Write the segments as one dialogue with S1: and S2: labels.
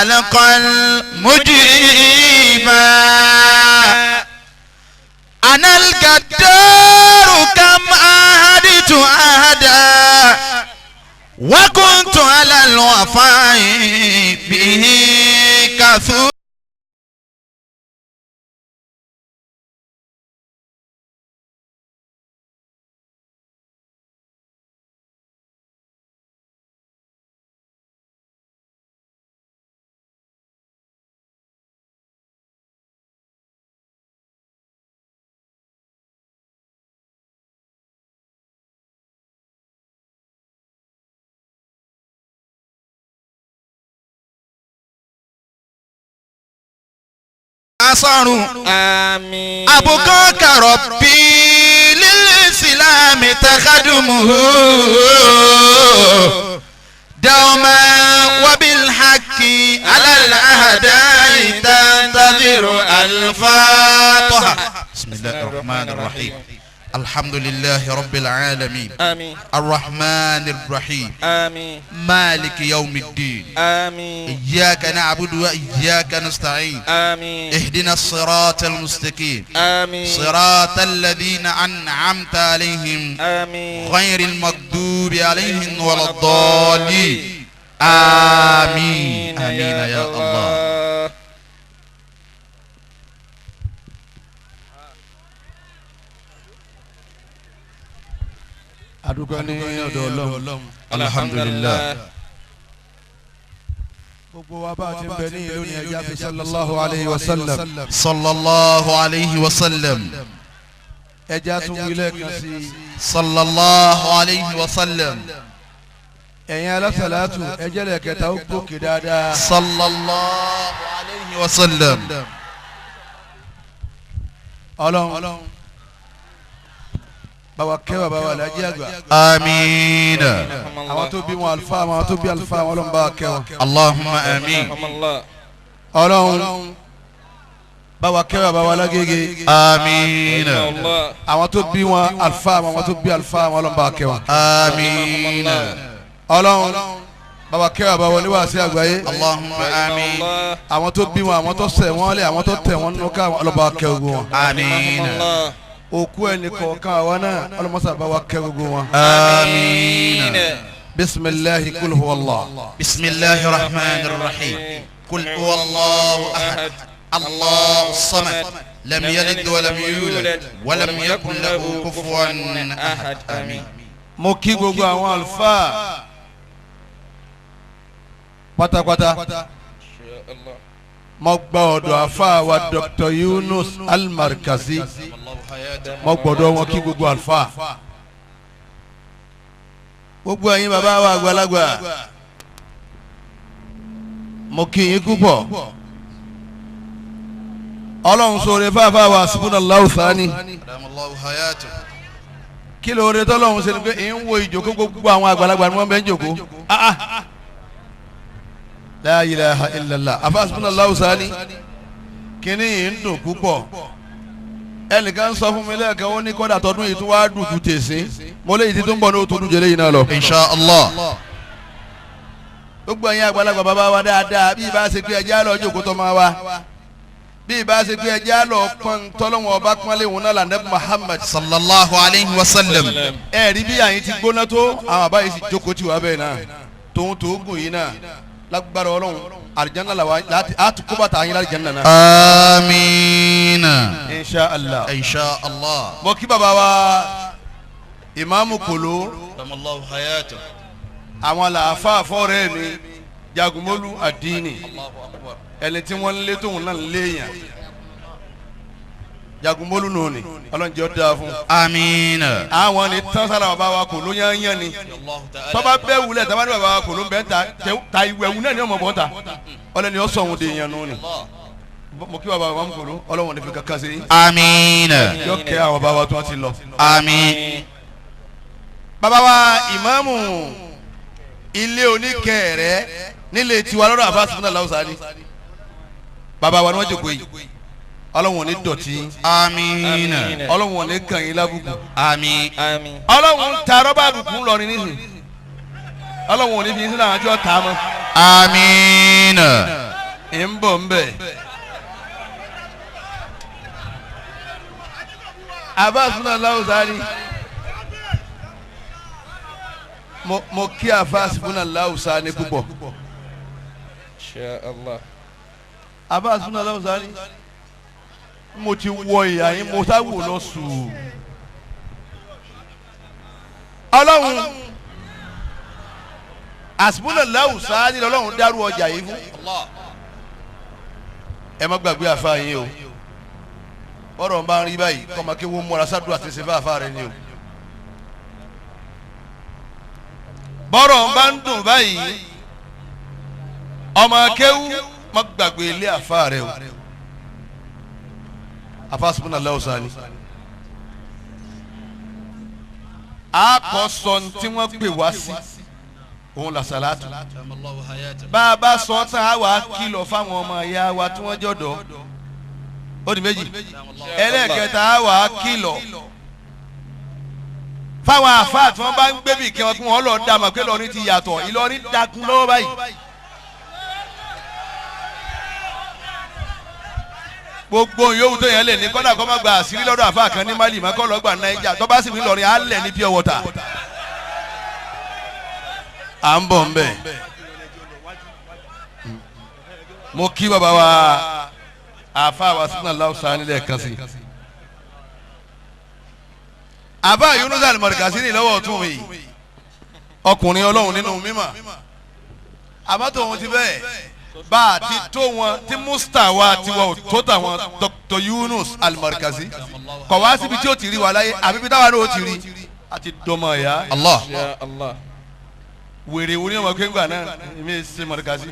S1: ألقى المجيبا أنا القدار كم عهدت عهدا وكنت على الوفاء به كثور
S2: آمين.
S1: أبقاك ربي للإسلام تخدمه دوما وبالحق على الأهداء تنتظر الفاتحة. بسم الله الرحمن الرحيم. الحمد لله رب العالمين.
S2: آمين.
S1: الرحمن الرحيم.
S2: آمين.
S1: مالك يوم الدين.
S2: آمين.
S1: إياك نعبد وإياك نستعين.
S2: آمين.
S1: اهدنا الصراط المستقيم.
S2: آمين.
S1: صراط الذين أنعمت عليهم
S2: آمين.
S1: غير المغضوب عليهم ولا الضالين. آمين آمين يا الله. الحمد لله.
S3: صلى الله عليه وسلم.
S1: صلى الله عليه وسلم. صلى الله عليه وسلم. صلى الله عليه وسلم. آمين. اللهم آمين.
S3: báwa kẹ́ bàbá wa lágége.
S1: àmín.
S3: àwọn tó bí wọn àlùfáà àwọn tó bí àlùfáà wọn Ọlọ́run bá kẹ́ wọn.
S1: àmín.
S3: Ọlọ́run báwa kẹ́ bàbá wa níwáàsí àgbáyé.
S1: allahumma àmín.
S3: àwọn tó bí wọn àwọn tó ṣẹ̀ wọ́n lé àwọn tó tẹ̀ wọ́n nínú ká Ọlọ́run bá kẹ́ gbogbo wọn.
S1: àmín.
S3: òkú ẹnì kọ̀ọ̀kan àwa náà Ọlọ́run mọ́sá bá wa kẹ́ gbogbo wọn.
S1: àmín.
S3: bisimilahi kul huwa Allah.
S1: bisimilahi rahman rahim. kul huwa Allahu ahad. الله الصمد لم يلد ولم يولد ولم يكن له كفوا أحد آمين.
S3: mo kí gbogbo àwọn àlùfáà pátápátá mo gba ọ̀dọ̀ àfáà wa Dr. Yunus Al-Markazi mo gbọ́dọ̀ wọn kí gbogbo àlùfáà gbogbo ẹ̀yin bàbá wa àgbàlagbà mo kí yín púpọ̀. Ọlọ́run sọ̀rọ̀ fáfá wa subhanallahu thani kí ló rẹ tọ́lọ́run ṣe ni pé ń wo ìjókòó gbogbo àwọn àgbàlagbà ni wọ́n bẹ ń jókòó la ilaha illallah afa subhanallahu thani kíní yìí ń dùn púpọ̀ ẹnìkan sọ fún mi lẹ́ẹ̀kan ó ní kọ́dà tọdún yìí tún wá dùn ju tèsí mo léyìí tí tó ń bọ̀ ní o tó dùn jẹ́lẹ́ yìí náà lọ.
S1: insha Allah.
S3: gbogbo ẹ̀yin àgbàlagbà bàbá wa dáadáa bí ibà ṣe pé ẹjẹ́ àlọ́ jókòó tó máa wá bí ibà ṣe pé ẹjẹ́ àlọ́ pọ́n tọ́lọ́wọ́n ọba pọ́nlé wọn náà lànà Muhammad
S1: sallallahu alayhi wa sallam.
S3: ẹ̀rí bí àyìn ti gbóná tó àwọn àbá yìí sì jókòó tì wá bẹ́ẹ̀ náà tòun tó gùn yìí náà lágbára Ọlọ́run àlìjánnà làwọn láti àtúkọ́ bàtà àyìn àlìjánnà náà.
S1: amiina.
S3: insha allah.
S1: insha allah.
S3: mo kí bàbá wa ìmáàmù Kolo
S1: ramallahu hayatu.
S3: àwọn làáfà fọ́ọ̀rẹ́ mi Jagunmolu àdínì ẹni tí wọ́n lé tóun náà léèyàn Jagunmolu nù ni ọlọ́njẹ́ ọ́ dáa fún.
S1: amiina.
S3: àwọn ni tán sára bàbá wa Kolo yányán ni tọ́ba bẹ́ẹ̀ wulẹ̀ tọ́ba ní bàbá wa Kolo bẹ́ẹ̀ ta ìwẹ̀ wù náà ni ọmọ bọ́ ta ọlọ́ni ọ sọ̀hún de yẹn nù ni mo kí bàbá wa Kolo ọlọ́wọ́n ní fi kankan sí.
S1: amiina.
S3: yọ kẹ́ àwọn bàbá wa tó wọ́n ti lọ.
S1: àmín.
S3: bàbá wa ìmáàmù ilé oníkẹ̀rẹ́ nílé tiwa lọ́dọ̀ àbá sùnmùnà láwùsá ni bàbá wa ni wọ́n jòkó yìí ọlọ́wọ̀n ní dọ̀tí
S1: amiina.
S3: ọlọ́wọ̀n ní kàn yín lábùkù
S1: àmín.
S3: ọlọ́wọ̀n ta rọ́bà àbùkù ńlọrin nísìn ọlọ́wọ̀n ní fi sínú àwọn tí wọ́n ta mọ́.
S1: amiina.
S3: ń bọ̀ ń bẹ̀. Abbas bin Al-Awzani mo kí Abbas bin Al-Awzani púpọ̀.
S2: Insha Allah.
S3: Abbas bin Al-Awzani mo ti wọ ìyá yín mo sá wò lọ sùn. Ọlọ́run Hasbuna Al-Awzani lọ́lọ́run dárú ọjà yìí fún. Ẹ má gbàgbé àfa yín o. Ọ̀rọ̀ ń bá ń rí báyìí kọ́mọ kí wọ́n múra sádùn àti ṣe fáfá rẹ ni o. Bọ́rọ̀ ń bá ń dùn báyìí ọmọ akéwú má gbàgbé ilé àfa rẹ o. Àfa Hasbuna Al-Awzani. A kò sọ tí wọ́n pè wá sí òun la salatu. Bá a bá sọ tán a wà kìlọ̀ fáwọn ọmọ ìyá wa tí wọ́n jọ̀dọ̀. Ó di méjì. Ẹlẹ́ẹ̀kẹta a wà kìlọ̀ fáwọn àfáà tí wọ́n bá ń gbébì kí wọ́n lọ dá mọ̀ pé Ìlọrin ti yàtọ̀. Ìlọrin dakun lọ́wọ́ báyìí. Gbogbo yòówù tó yẹn lè ní kọ́dà kọ́ má gba àṣírí lọ́dọ̀ àfáà kan ní Mali má kọ́ lọ́gbà Naija tó bá sì ní Ìlọrin á lẹ̀ ní pure water. À ń bọ̀ ń bẹ̀. Mo kí bàbá wa àfáà wa Hasbuna Al-Awzani lẹ́ẹ̀kan sí. Àbá Yunus Al-Markazini lọ́wọ́ ọ̀tún mi ọkùnrin Ọlọ́run nínú mímọ́ àmọ́ tòun ti bẹ́ẹ̀ bá a ti tó wọn tí mustawa ti wọ tó tàwọn Dr. Yunus Al-Markazi kọ̀ wá síbi tí ó ti rí wa láyé àbí bí táwa náà ó ti rí àti dọ́mọ ẹ̀yà.
S1: Allah.
S3: Wèrè wo ni ọmọ kéńgbà náà èmi ṣe Markazi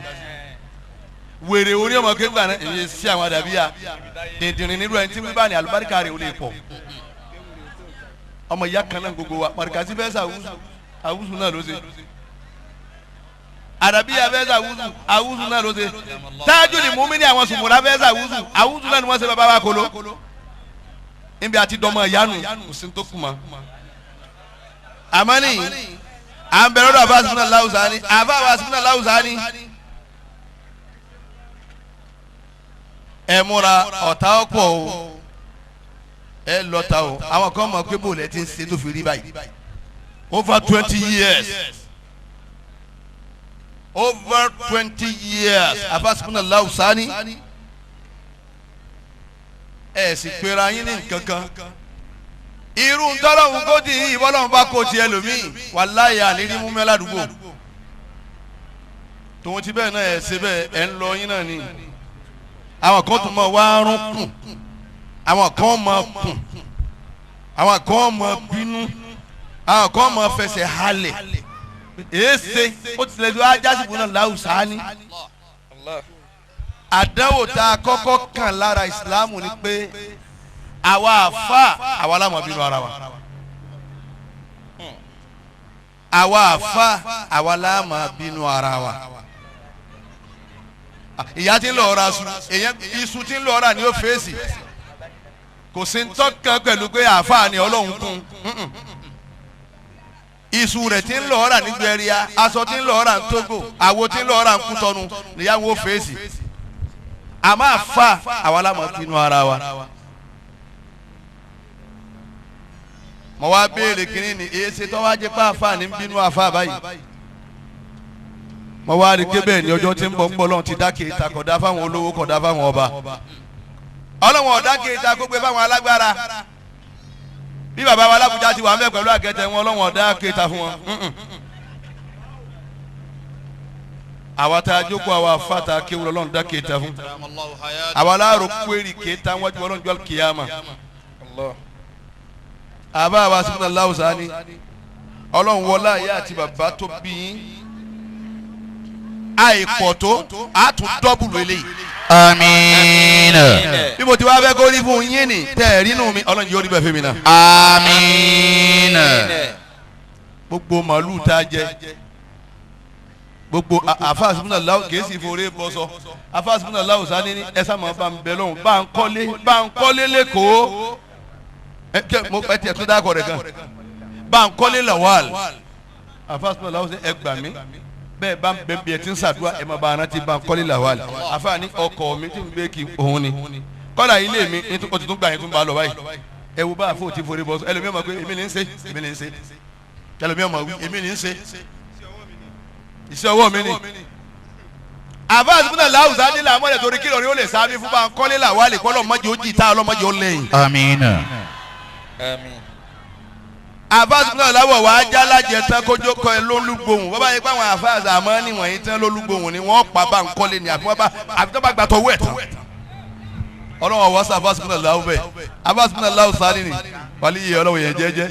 S3: wèrè wo ni ọmọ kéńgbà náà èmi ṣe àwọn àdàbíyà dìndìnrín nílùú ẹni tí wọ́n bá ní alùbáríkà rẹ̀ ó lè pọ̀ ọmọ ìyá kan náà gbogbo wa Markazi fẹ́ sàwùsù náà ló ṣe àdàbíyà fẹ́ sàwùsù náà ló ṣe Tajul Mu'minin àwọn sùmùrà fẹ́ sàwùsù náà ni wọ́n ṣe bàbá wa kolo níbi àti dọ́mọ ìyanu kò sí tó kù mọ́ àmọ́ nìyí à ń bẹ̀rẹ̀ lọ́dọ̀ àbá Hasbuna Al-Awzani àbá Hasbuna Al-Awzani ẹ múra ọ̀tá ọ̀pọ̀ o ẹ lọ́ta o àwọn kan mọ̀ pé bòlẹ̀ ti ń ṣe tó fi rí báyìí over 20 years àbá Hasbuna Al-Awzani ẹ sì pera yín ní nǹkan kan irú ntọ́lọ́hún kó di yìí bọ́lọ́hún bá kó tiẹ̀ lómìn wàláyé àníní mú mẹ́lá àdúgbò tòun ti bẹ́ẹ̀ náà ẹ̀ ṣe bẹ́ẹ̀ ẹ̀ ń lọ yín náà ni àwọn kan tún mọ wá rún kùn àwọn kan mọ kùn àwọn kan mọ bínú àwọn kan mọ fẹsẹ̀ halẹ̀ èéṣe ó tilẹ̀ tó ajásìkò náà Al-Awzani àdánwò tá a kọ́kọ́ kàn lára ìsìlámù ni pé àwa àfa àwa la máa bínú ara wa àwa àfa àwa la máa bínú ara wa ìyá tí ń lọ ra iṣu tí ń lọ ra ni ó fèsì kò sí ń tọ́kàn pẹ̀lú pé àfa ni Ọlọ́run kún iṣu rẹ̀ tí ń lọ ra ní gbẹ̀ríà aṣọ tí ń lọ ra ní Togo àwo tí ń lọ ra ní Kútọ́nù níyàwó fèsì àmọ́ àfa àwa la máa bínú ara wa. Mo wá béèrè kínní ni èyí ṣe tó wá jẹ́ pé àfa ní bínú àfa báyìí mo wá rí ké bẹ́ẹ̀ ni ọjọ́ tí ń bọ̀ ń bọ̀ lọ́n ti dákè ìta kódà fáwọn olówó kódà fáwọn ọba ọlọ́wọ́n ọ̀dákè ìta kó gbé fáwọn alágbára bí bàbá wa Alábùjá ti wà mẹ́ pẹ̀lú àgẹ́tẹ̀ wọn ọlọ́wọ́n ọ̀dákè ìta fún wọn. àwa tá a jókòó àwa afáta kéwù lọ́lọ́run dákè ìta fún àwa láàrò kúérì kéta wájú ọlọ́run jọ́ kíyámà. àbá wa Hasbuna Al-Awzani ọlọ́run wọlá ìyá àti bàbá tó bí yín àìpọ̀ tó a tún dọ́bùlù eléyìí.
S1: Amiina.
S3: bí mo ti wá fẹ́ kó rí fún yín ni tẹ́ ẹ̀ rí nù mí ọlọ́run yóò rí bẹ́ẹ̀ fún mi náà.
S1: Amiina.
S3: gbogbo màálù tá a jẹ gbogbo àfa Hasbuna Al-Awzani kìí sì forí bọ́ sọ àfa Hasbuna Al-Awzani ní ẹ sábà bá ń bẹ lọ́hùn bá ń kọ́lé lẹ́kọ̀ọ́ mo ẹ tiẹ̀ tún dákọ̀ rẹ̀ kan bá ń kọ́lé Lawal àfa Hasbuna Al-Awzani ẹ gbà mí bẹ́ẹ̀ bá ń bẹ́ẹ̀ bí ẹ ti ń ṣàdúrà ẹ máa bá aná ti bá ń kọ́lé làwálì àfààní ọkọ̀ mi tí ń gbé kí òun ni kọ́lá ilé mi ó ti tún gbà yín tún bá lọ báyìí ẹ wo bá a fò tí forí bọ́ ẹlòmíràn máa pé èmi ní ń ṣe ẹlòmíràn máa wí èmi ní ń ṣe iṣẹ́ ọwọ́ mi ni àbá àdúgbò làwùjá nílẹ̀ àmọ́lẹ̀ torí kí lóore ó lè sáábí fún bá ń kọ́lé làwálì kọ́lọ́ mọ́jì ó jì tá ọlọ́mọdé ó lẹ́yìn.
S1: Amina.
S3: àfáàsì láwọ̀ wá jálàjẹ tán kójó kọ ẹ lólúgbòhùn bàbá yìí pé àwọn àfáàsì àmọ́ níwọ̀nyí tán lólúgbòhùn ni wọ́n pa bá ń kọ́lé ni àbí tó bá gbàtọ̀ wẹ̀ tán. ọlọ́wọ́ wá sí àfáàsì láwọ̀ bẹ́ẹ̀ àfáàsì láwọ̀ sáré ni wàlí yìí ọlọ́wọ́ yẹn jẹ́jẹ́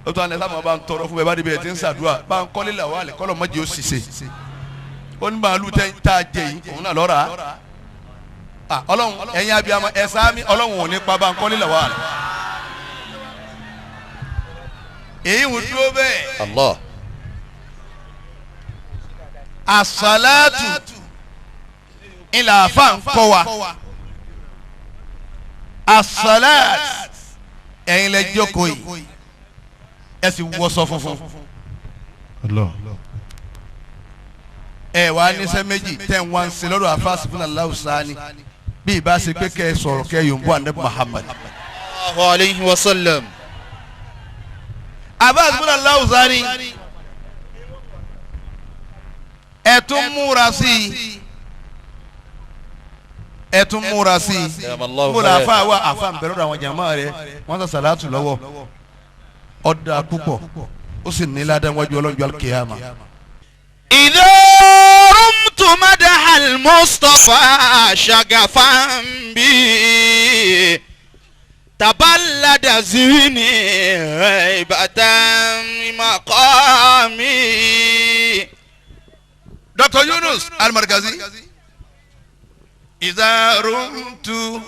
S3: ó tún àná sábà bá ń tọrọ fún bẹ́ẹ̀ bá dé bẹ́ẹ̀ tí ń ṣàdúrà bá ń kọ́lé làwọn àlẹ́ kọ́lọ́ mọ́jì ó ṣiṣẹ́ ó ní màálù tá a jẹ yìí òun náà lọ́ra ọlọ́run ẹ̀yin abiyamọ ẹ̀sán mi ọlọ́run ò ní pa bá ń kọ́lé làwọn àlẹ́ èyí ń dúró bẹ́ẹ̀.
S1: Allah.
S3: As-salatu ilà àfa ń kọ́ wa. As-salat ẹ̀yin lẹ jókòó yìí ẹ sì wọṣọ funfun.
S1: Allah.
S3: ẹ wà á níṣẹ́ méjì tẹ̀ ń wá ń ṣe lọ́dọ̀ àfa Hasbunallahu Sani bí ìbá ṣe pé kẹ́ ẹ sọ̀rọ̀ kẹ́ ẹ yòǹbó Ànábì Muhammad.
S1: Sallallahu alayhi wa sallam.
S3: àbá Hasbunallahu Sani ẹ tún múra sí i ẹ tún múra sí i mo là àfa wa àfa ń bẹ̀rẹ̀ àwọn jàmáà rẹ wọ́n sọ sàlátù lọ́wọ́ ọ̀dà púpọ̀ ó sì ní ládàá wájú ọlọ́njọ́ al-qiyama.
S1: idha rumtu madahal Mustafa shagafan bi taballada zini haibatan maqami.
S3: Dr. Yunus Al-Markazi idha rumtu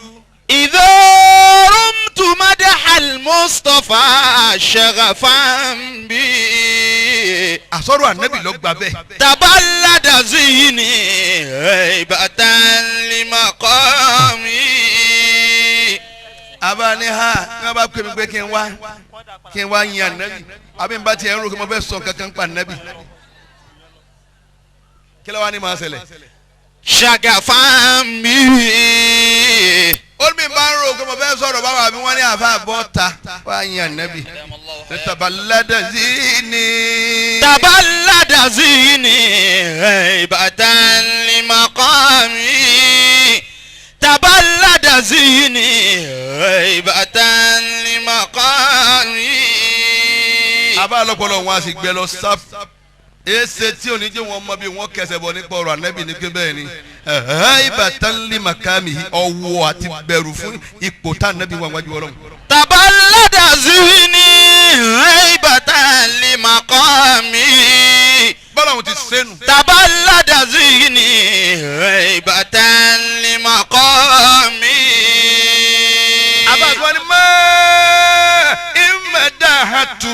S1: madahal Mustafa shagafan bi.
S3: àsọ̀rọ̀ ànábì ló gbà bẹ́ẹ̀.
S1: taballada zini haibatan maqami.
S3: abani ha nga bá pè mí pé kí n wá yin ànábì àbí n bá tiẹ̀ ń ro kí mo fẹ́ sọ kankan pa ànábì kí ló wá ní máa ṣẹlẹ̀.
S1: shagafan bi.
S3: ó ní mi bá ń ro kí mo fẹ́ sọ̀rọ̀ báwa mi wọ́n ní àfa bọ́ta wá yin ànábì. taballada zini.
S1: taballada zini haibatan maqami. taballada zini haibatan maqami.
S3: abá lọ́pọ̀lọ́ wọn a sì gbẹ lọ sáf èsè tí oníjẹ wọn mọ bí wọn kẹsẹ̀ bọ̀ nípa ọ̀rọ̀ ànábì ní pé bẹ́ẹ̀ ni haibatan maqami ọwọ́ àti bẹ̀rù fún ipò tá ànábì wọn wájú Ọlọ́run.
S1: taballada zini haibatan maqami.
S3: bọ́lá ti sẹ́nu.
S1: taballada zini haibatan maqami.
S3: abáàdúrà ni mọ́ ìmọ̀dáhàtú.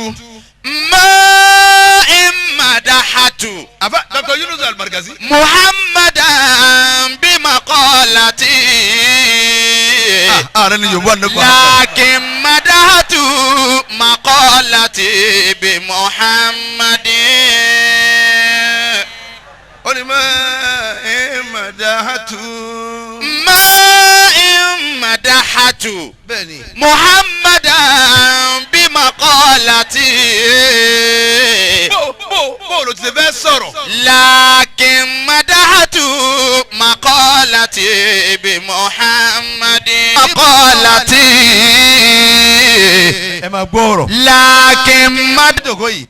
S1: madahatu.
S3: àbá Dr. Yunus Al-Markazi.
S1: muhammadan bi maqalati.
S3: ààrẹ ni yorùbá ní kò.
S1: lakin madahatu maqalati bi muhammadin.
S3: ó ní mọ́ ìmọ̀dáhàtú.
S1: madahatu.
S3: bẹ́ẹ̀ni.
S1: muhammadan bi maqalati.
S3: bó ló ti ṣe fẹ́ sọ̀rọ̀.
S1: lakin madahatu maqalati bi muhammadin. maqalati.
S3: ẹ máa gbọ́ ọ̀rọ̀.
S1: lakin
S3: mádìdògó yìí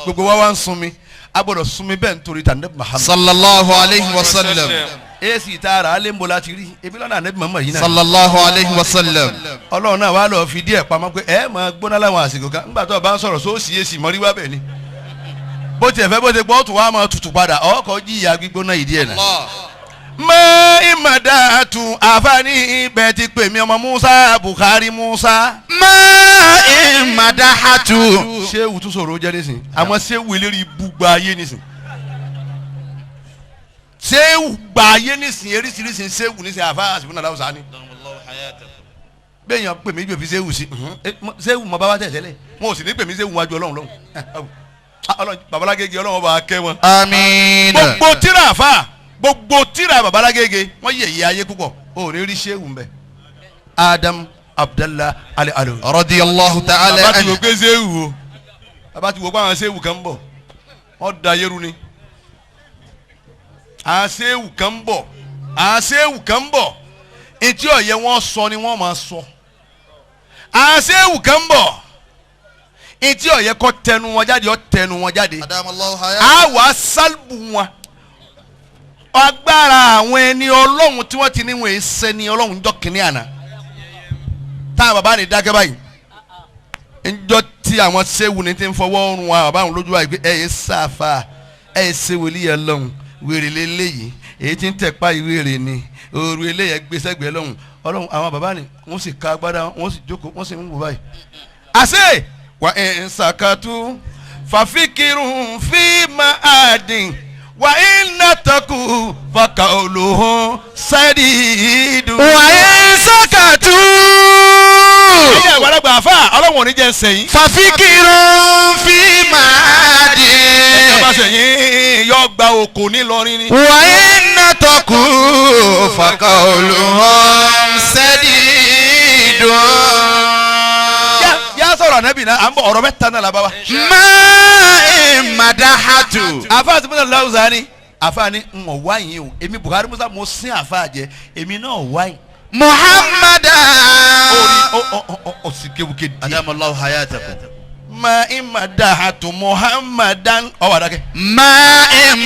S3: gbogbo wa wá ń sunmi a gbọ́dọ̀ sunmi bẹ́ẹ̀ nítorí tànàbí Muhammad.
S1: sallallahu alayhi wa sallam.
S3: èsì tààrà alẹ́ ń bọ̀ láti rí ebi lọ́nà ànábì Muhammad yìí náà.
S1: sallallahu alayhi wa sallam.
S3: ọlọ́run náà wàá lọ fi díẹ̀ pamọ́ pé ẹ máa gbóná láwọn àsìkò kan nígbà tó o bá ń sọ̀rọ̀ sóòsì èsì mọ́rí wá bẹ́ẹ̀ ni bó tiẹ̀ fẹ́ bó ti gbọ́ tún wá máa tutù padà ọkọ̀ jìyà gbígbóná yìí díẹ̀ náà. mọ ìmọ̀dáàtú àfààní ibẹ̀ ti pè mí ọmọ Musa Buhari Musa.
S1: mọ ìmọ̀dáàtú.
S3: ṣéwù tún sọ̀rọ̀ jẹ́ nísìn àmọ́ ṣéwù eléré ibú gba ayé nísìn ṣéwù gba ayé nísìn eríṣiríṣi ṣéwù nísìn àfààní Hasbunallahu Sani. bẹ́ẹ̀ yẹn pè mí gbèfi ṣéwù sí ṣéwù mọ bá wá tẹ̀ tẹ́lẹ̀ wọn ò sì ní pè mí ṣéwù wájú Ọlọ́run lọ́hùn babalágége ọlọ́run bá kẹ́ wọn.
S1: àmín.
S3: gbogbo tíra àfa gbogbo tíra babalágége wọ́n yẹ̀yẹ́ ayé púpọ̀ o ní rí sẹ́wù mbẹ́. Adam Abdallah Ali alo.
S1: radiyallahu ta'ala
S3: bàbá ti wò
S1: anhu.
S3: pé sẹ́wù o bàbá ti wò pé àwọn sẹ́wù kan ń bọ̀ wọ́n da yẹ́rù ni. àwọn sẹ́wù kan ń bọ̀ àwọn sẹ́wù kan ń bọ̀ etí ọ̀yẹ́ wọn sọ ni wọ́n máa sọ. àwọn sẹ́wù kan ń bọ̀ etí ọ̀yẹ́ kọ́ tẹnu wọn jáde ọ́ tẹnu wọn jáde.
S1: adamallahu
S3: a
S1: hayatahu.
S3: wà sálbù wọn agbára àwọn ẹni ọlọ́run tí wọ́n ti ní wọn ẹsẹ̀ ni ọlọ́run jọ kìnìún àná táwọn bàbá ní dákẹ́ báyìí ńjọ́ tí àwọn sẹ́wù ní ti ń fọwọ́ rún wa bàbá àwọn lójú wa pé ẹ yẹ sáfà ẹ yẹ sẹ́wòlì yẹn lọ́hùn wèrè lélẹ́yìí èyí tí ń tẹ̀pá ìwéèrè ni òru eléyẹ gbèsègbè lọ́hùn ọlọ́run àwọn bàbá ní wọ́n sì ká agbádá wọ́n sì jókòó wọ́n sì ń wò báyìí. àṣẹ wà ẹ̀ ń sàkàtú fàfikirun fi máa dín wà iná takù fàkà olóhùn sẹ́díìdù.
S1: wà á sàkàtú.
S3: ẹ̀yin àgbàlagbà àfà ọlọ́run ò ní jẹ́ sẹ́yìn.
S1: fàfikirun fi máa dín.
S3: ẹ̀ka bá sẹ́yìn yọ gba òkò nílọrin ni.
S1: wà iná takù fàkà olóhùn sẹ́díìdù.
S3: yá sọ̀rọ̀ ànábì náà à ń bọ̀ ọ̀rọ̀ mẹ́ta náà làbá wa.
S1: madahatu.
S3: àfà àti bọ́lá làwùzá ni àfà ni ń wọ̀ wáyé o èmi Buhari Musa mo sin àfà jẹ èmi náà wáyé.
S1: muhammadan.
S3: o sì kéwùké díẹ̀.
S1: adamallahu hayatahu.
S3: ma imadahatu Muhammadan ọwọ́ àdàkẹ́.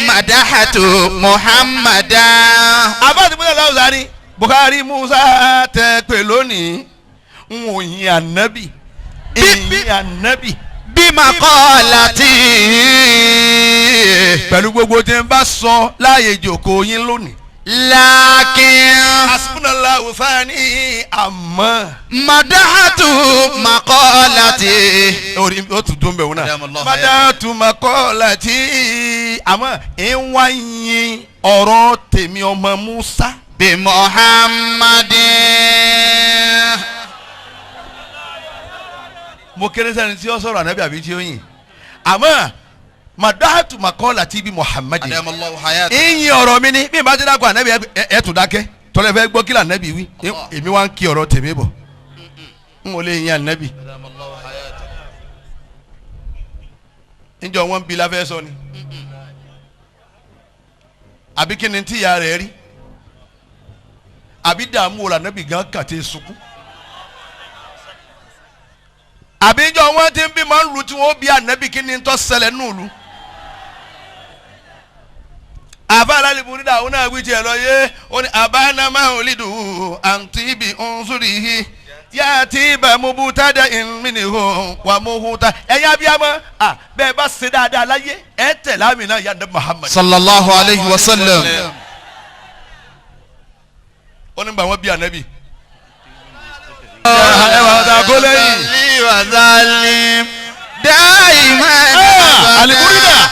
S1: madahatu muhammadan.
S3: àfà àti bọ́lá làwùzá ni Buhari Musa tẹ pé lónìí ń wò yín ànábì ìyìn ànábì.
S1: bimakolati.
S3: pẹ̀lú gbogbo tí n bá sọ láàyè ìjòkó yín lónìí.
S1: lakin.
S3: hasbunallahu thani àmọ́.
S1: madahatu makolati.
S3: orí o tún dún bẹ̀ wọ́n náà.
S1: Adamallahu
S3: madahatu makolati àmọ́ ń wá yin ọ̀rọ̀ tèmi ọmọ Musa.
S1: bi muhammadin.
S3: mo kéré sẹ́ni tí ó sọ̀rọ̀ ànábì àbí tí ó yìn àmọ́ madahatu makolati bi Muhammadin.
S1: adamallahu hayatahu.
S3: ìyìn ọ̀rọ̀ mi ni bí n bá ti dákọ̀ ànábì ẹ̀ tún dákẹ́ tọ́lẹ̀ fẹ́ gbọ́ kí là ànábì wí èmi wá ń kí ọ̀rọ̀ tèmi bọ̀ n ò lè yin ànábì.
S1: adamallahu hayatahu.
S3: níjọ́ wọn bí láfẹ́ sọ ni àbí kí ni tíya rẹ̀ rí àbí dààmú wò lànàbì gan kàtẹ́ sunkún àbí níjọ́ wọn ti ń bí máa ń lu tí wọ́n bí ànábì kí ni tó ṣẹlẹ̀ nù lu. àbá alálìbùrí dà ó náà wí tiẹ̀ lọ yé ó ní àbáná máa ń lidu àǹtí ibi òǹsùrì yìí yá tí ibà mo bu tá dá ìmìnì hàn wà mo hu ta ẹ̀yin abiyamọ bẹ́ẹ̀ bá ṣe dáadáa láyé ẹ̀ tẹ̀ láàmì náà yá Ànábì Muhammad.
S1: sallallahu alayhi wa sallam.
S3: ó ní bá wọn bí ànábì. ẹ wà ọ̀dà kó lẹ́yìn.
S1: وظلم دائما
S3: البريدة.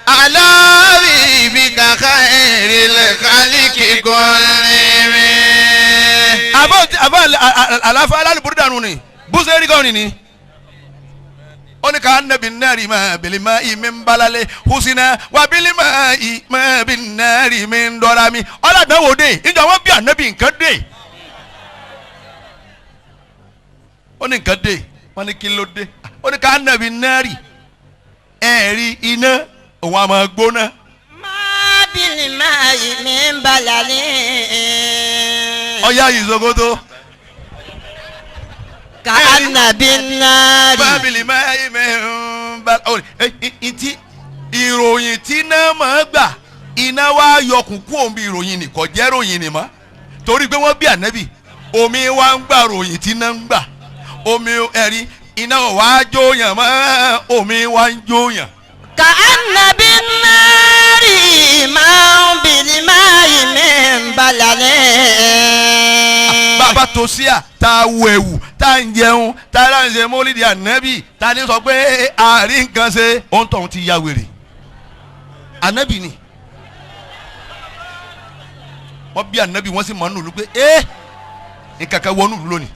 S1: على حبيبك خير الخلق كلهم.
S3: àbá àlàáfà alálùbúrúdà nù ni bùsẹ̀rì kan ni ó ní ká nàbì nàrí ma bìlì ma ìmí ń balale husina wà bìlì ma ìmí bí nàrí mi ń dọ́ra mi ọ̀làdánwò dé ìjọ wọn bí ànábì nǹkan dé ó ní nǹkan dé wọn ní kí ló dé ó ní ká nàbì nàrí ẹ̀rí iná òun àmọ́ gbóná.
S4: má bìlì má ìmí ń balale.
S3: ọ̀ya yìí Sokoto.
S4: kàánà bí nàárì.
S3: bábìlì máa yí mẹ́rin bá ti ìròyìn tí iná máa gbà iná wá yọkùn kú òun bí ìròyìn nìkan jẹ́ ròyìn nìmọ́ torí pé wọ́n bí ànábì omi wá ń gbà ròyìn tí iná ń gbà omi ẹ̀rí iná wá jóyàn mọ́ omi wá ń jóyàn.
S4: kàánà bí nàárì má bìlì má ìmí ń balale.
S3: bàbá tó sí à tá a wọ ẹ̀wù tá a ń jẹun tá a láǹṣe mólídìí ànábì tá a ní sọ pé àárín nǹkan ṣe òun tóun ti ya wèrè ànábì ni wọ́n bí ànábì wọ́n sì mọ̀ nínú ìlú pé nǹkan kan wọnú ìlú lónìí.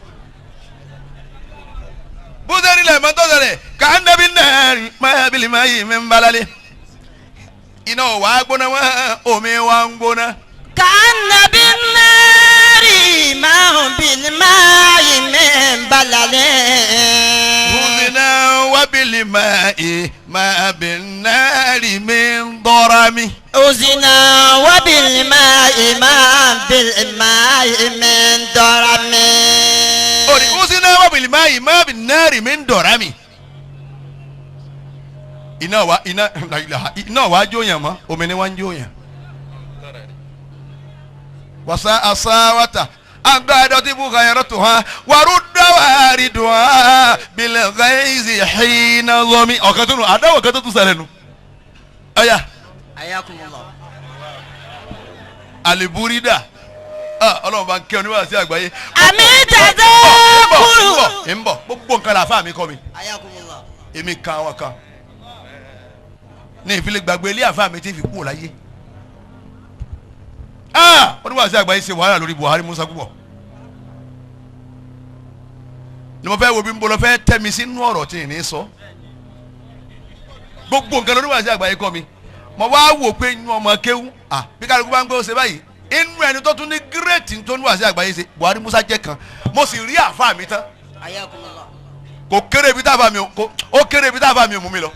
S3: bùsẹ̀rì lẹ̀ mọ́tò sẹ̀rẹ̀ ká ànábì náà rí máa bí bílí máa yìí mi ń balálẹ̀ iná wà á gbóná wọn omi wà ń gbóná.
S4: كأن بالنار ما بالماء من بلل
S3: وزنا وبالماء ما بالنار من ضرم
S4: أزنا وبالماء ما بالماء من درم
S3: وزنا وبالماء ما بالنار من ضرم iná wa jóyàn mọ́ omi ni wọ́n ń jóyàn. wasa asawata agadati bukhayaratuha warudawariduha bilghaizi hina zomi ọ̀kan tó nù àdáwọ̀ kan tó tún ṣẹlẹ̀ nù. ọ̀ya
S4: ayakumullah
S3: aliburida ọlọ́run bá ń kẹ́ oníwà sí àgbáyé.
S4: àmì tẹ̀sẹ̀ kúrú.
S3: ń bọ̀ gbogbo nǹkan la fáàmì kọ́ mi.
S4: ayakumullah.
S3: èmi kan àwọn kan ní ìfilẹ̀ gbàgbé ilé àfáàmì tí fi kú láyé. oníwà sí àgbáyé ṣe wàhálà lórí Buhari Musa púpọ̀. ni mo fẹ́ wo bí n bolo fẹ́ tẹ́ mi sínú ọ̀rọ̀ tí ì ní sọ. gbogbo nǹkan lórí wà sí àgbáyé kọ́ mi mo wá wò pé inú ọmọ kéwú bí kálukú bá ń gbé ṣe báyìí inú ẹni tó tún ní gírètì tó ní wà sí àgbáyé ṣe Buhari Musa jẹ́ kan mo sì rí àfa mi tán
S4: ayakumullah.
S3: kò kéré ibi tá a fa mi ó kéré ibi tá a fa mi ò mú mi lọ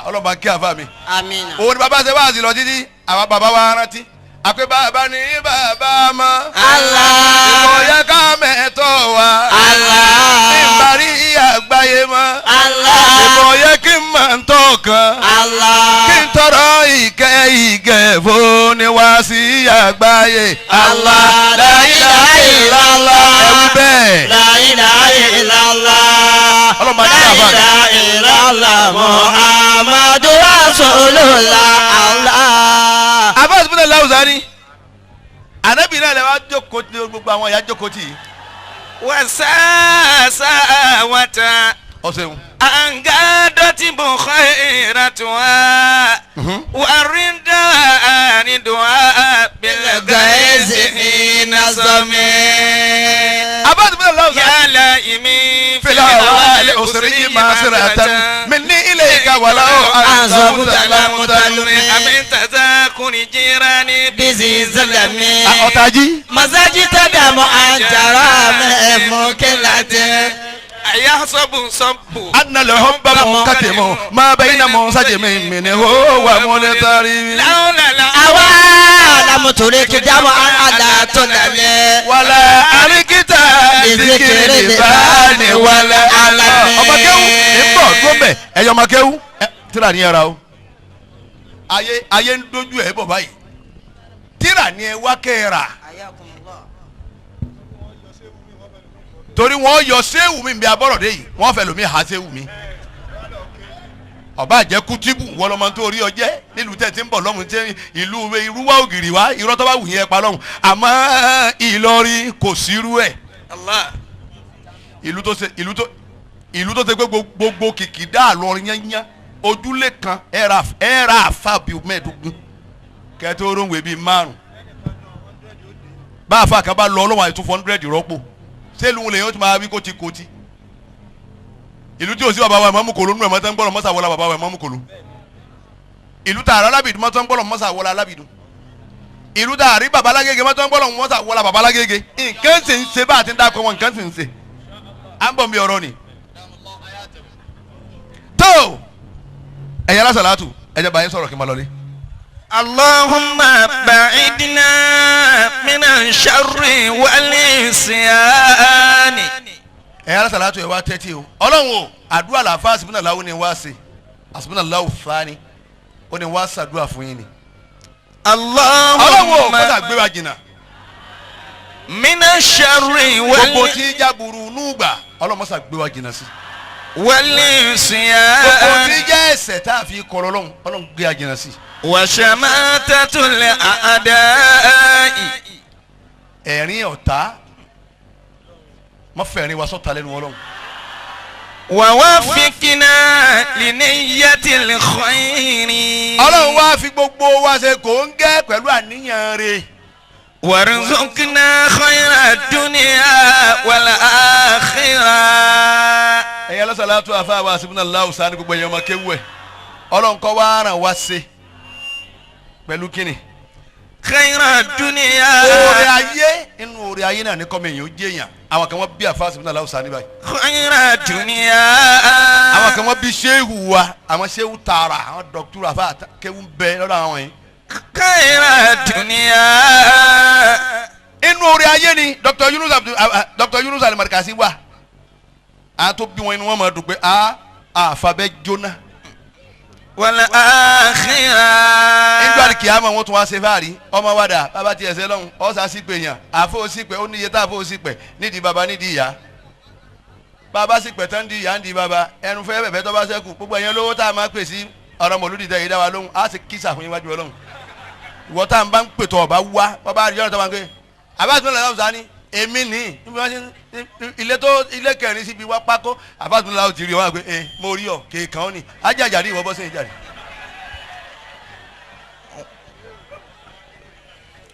S3: ọlọ́ba kí àfa mi
S4: amina.
S3: òun ni bàbá ṣe wá sí lọ títí àwa bàbá wa rántí àpé bàbá ní bàbá mọ́
S4: Allah.
S3: ìkọ̀yà ká mẹ́tọ́ wa
S4: Allah.
S3: ìbárí àgbáyé mọ́
S4: Allah.
S3: ìkọ̀yà kí n máa ń tọ̀kan
S4: Allah.
S3: kí n tọrọ ìkẹ́ fún ni wá sí àgbáyé.
S4: Allah. La ilaha illallah.
S3: ẹ̀wí bẹ́ẹ̀.
S4: La ilaha illallah.
S3: ọlọ́mọ ajé
S4: La
S3: àbá rẹ̀.
S4: ilaha illallah Muhammadu Rasulullah. Allah.
S3: abáàsì fúnra láwùjọ ni ànábì náà lè wá jókòó tí gbogbo àwọn ìyá jókòó tì í.
S2: وساسا وتا
S3: ọ̀sẹ̀
S2: أنقادت بخيرتها والرداء دعاء بالغيظ حين سمي
S3: abáàsì fúnra láwùjọ.
S2: يا لائمي
S3: في الهوال أسري معسرة مني إليك ولو أنزلت لمتلمي.
S2: أمن تذاكر جيراني
S4: بزي زلمي.
S3: ọ̀tàjì.
S4: مزاجي تدم أنجرام مكلة.
S2: أيحسب صب
S3: أن الحب منكتم ما بين منسجم منه ومنترم
S2: لولا لا
S4: أوالم ترك جمعا على تنمي.
S3: ولا أركت بذكر لسان ولا علم. ọmọ kéwú ń bọ̀ tó bẹ̀ ẹ̀yọ́ ọmọ kéwú tíra ní ẹ̀ra o ayé ń dojú ẹ̀ bọ̀ báyìí tíra ní ẹ wá kẹ́ẹ̀rà torí wọ́n yọ séwù mi bí abọ́rọ̀dé yìí wọ́n fẹ́ lómi ha séwù mi ọba àjẹ kútìbù wọ́n lọ́mọ tó rí ọjẹ́ nílùú tẹ̀ tí ń bọ̀ lọ́hùn tí ìlú irúwá ògiri wá irọ́ tó bá wù yẹn pa lọ́hùn àmọ́ Ìlọrin kò sírú ẹ̀
S2: الله
S3: ìlú tó ṣe pé gbogbo kìkì dá lọrin yányán ojúlé kan ẹ̀rà àfa bíi mẹ́ẹ̀ẹ́dógún kẹ́tẹ́ oróńwé bíi márùn bá àfa kan bá lọ ọlọ́wọ́n àti 200 rọ́pò sẹ́lùú lè yóò tún máa wí kótíkótí ìlú tí o sí bàbá wa Ìmámù Kòló nínú ẹ̀ mọ́tò ń gbọ́dọ̀ mọ́sà wọlé bàbá wa Ìmámù Kòló ìlú tààrà alábìdún mọ́tò ń gbọ́dọ̀ mọ́sà wọlé alábìdún ìlú tààrí bàbá alágége mọ́tò ń gbọ́dọ̀ mọ́sà wọlé bàbá alágége nǹkan sì ń ṣe bá àti ń dákọ̀ wọn nǹkan sì ń ṣe à ń bọ̀ mi ọ̀rọ̀ ni. tó ẹ̀yà lásàlátù ẹ̀jẹ̀ báyìí sọ̀rọ̀ kí n máa lọlé.
S2: اللهم بعدنا من الشر والعصيان.
S3: ẹ̀yà lásàlátù ẹ̀ wá tẹ́tí o ọlọ́run o àdúrà làáfà àsìbínà láwù ni wá sí àsìbínà láwù fani ó ní wá sàdúrà fún yín ni. ọlọ́run o
S2: اللهم
S3: kọ́tà gbé wa jìnnà.
S2: من الشر
S3: gbogbo tí ìjà burú nùgbà ọlọ́run mọ́sà gbé wa jìnnà sí. gbogbo tí
S2: والعصيان
S3: ìjà ẹ̀ṣẹ̀ tá a fi kọ́ ọlọ́run gbé wa jìnnà sí.
S2: وشماتة الأعداء.
S3: ẹ̀rín ọ̀tá má fẹ̀rín wa sọ́ta lẹ́nu ọlọ́run.
S2: ووفقنا لنية الخير.
S3: ọlọ́run wá fi gbogbo wa ṣe kò ń gẹ́ pẹ̀lú àníyàn rẹ̀.
S2: وارزقنا خير الدنيا والآخرة.
S3: ẹ̀yin alásàlátù àfa wa hasbunallahu sani gbogbo ẹ̀yin ọmọ kéwú ẹ̀ ọlọ́run kọ́ wá ràn wá ṣe pẹ̀lú kíni.
S2: khayra dunya.
S3: oore ayé inú oore ayé náà ní kọ́mọ èèyàn ó jẹ́ èèyàn àwọn kan wọ́n bí àfa hasbunallahu sani báyìí.
S2: khayra dunya.
S3: àwọn kan wọ́n bí sehu wa àwọn sehu tààrà àwọn dọ́kítúrù àfa kéwú bẹ lọ́dọ̀ àwọn yìí.
S2: khayra dunya.
S3: inú oore ayé ni Dr. Yunus Al-Markazi wa a tó bí wọn inú wọn máa dùn pé àfa bẹ jóná.
S2: wal akhirah.
S3: nígbà tí kìámà wọn tún wá ṣe fáàrí ọmọ wàdà bàbá tiẹ̀ sẹ́ lọ́hùn ọ̀sà sípè yàn àfọ̀ sípè ó níye tá àfọ̀ sípè nídìí bàbá nídìí ìyá bàbá sípè tán di ìyá ń di bàbá ẹnu fẹ́ bẹ̀bẹ̀ tó bá sẹ́kù gbogbo ẹ̀yẹn lówó tá a máa pè sí ọ̀rọ̀ mọ̀lúdì tẹ̀ yìí dá wa lóhùn á sì kísà fún iwájú ọlọ́hùn ìwọ tá à ń bá ń pètò ọ̀bá wá bàbá àdìyàn tó máa ń gbé àbáṣepọ̀ làwọn sá ní èmi ní ilé kẹrin síbi wá pákó àbáṣepọ̀ làwọn ti rí wọn àgbẹ̀ mo rí ọ kéèkàn ó ní ajájà rí ìwọ bọ́ sí ìjà rí.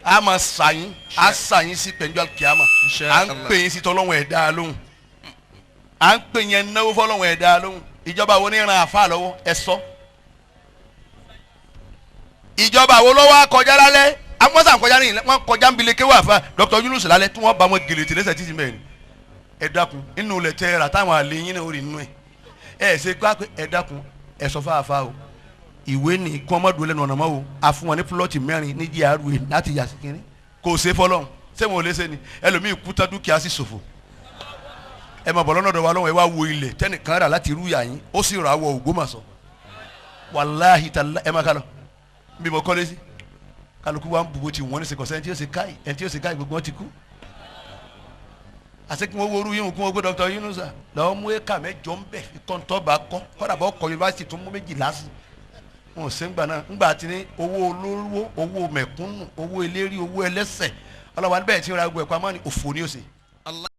S3: a ma sàyìn a sàyìn sí pẹ̀njọ́ kìáma à ń pè yín sí tọ́lọ́wọ̀n ẹ̀dá lóhùn à ń pè yín náwó fọ́lọ́wọ̀n ẹ̀dá lóhùn ìjọba wo ní ran àfa lọ́wọ́ ẹ sọ ìjọba wo lọ́wọ́ akọjá lálẹ́ amọ́sà kọjá ní wọn kọjá nbílẹ̀ kéwà àfa Dr. Yunus lálẹ́ tí wọ́n bá wọn gèlè tìlẹ́sẹ̀ títí mẹ́rin ẹ dákun inú ilẹ̀ tẹ́ ra táwọn àlẹ́ yín náà ó rí inú ẹ ṣe pé ẹ dákun ẹ sọ fáfá o ìwé ni kí wọ́n má dúró lẹ́nu ọ̀nà mọ́ o a fún wọn ní púlọ̀tì mẹ́rin ní GRA láti yà sí kínní kò ṣe fọlọ́n ṣé wọn ò lè ṣe ni ẹlòmíì kú tán dúkìá sì ṣòfò ẹ máa bọ̀ lọ́nà ọ̀dọ̀ wa lọ́wọ́ ẹ wá wo ilẹ̀ tẹ́nìkan rà láti irú yà yín ó sì rà wọ Ògbómọ̀ṣọ́ wàláhì tàlá ẹ má kálọ̀ bí mo kọ́lé sí kálukú wa ń bùbó ti wọ́n ní sèkọ̀sẹ́ ẹni tí yóò ṣe káì gbogbo wọn ti kú àti kí wọ́n wo orú yín kí wọ́n gbé Dr. Yunus lọ́wọ́ mú éka mẹ́jọ ń bẹ̀ fi kọ́ńtọ́ bá kọ́ kọ́dà bọ́ kọ́ yunifásitì tó mú 12 sí wọn ò sẹ́ngbà náà ńgbà tí ní owó olówó owó mẹ̀kúnnù owó eléri owó ẹlẹ́sẹ̀ ọlọ́wà níbẹ̀ tí ń ra gbogbo ẹ̀kọ́ amáni òfò ni ó ṣe.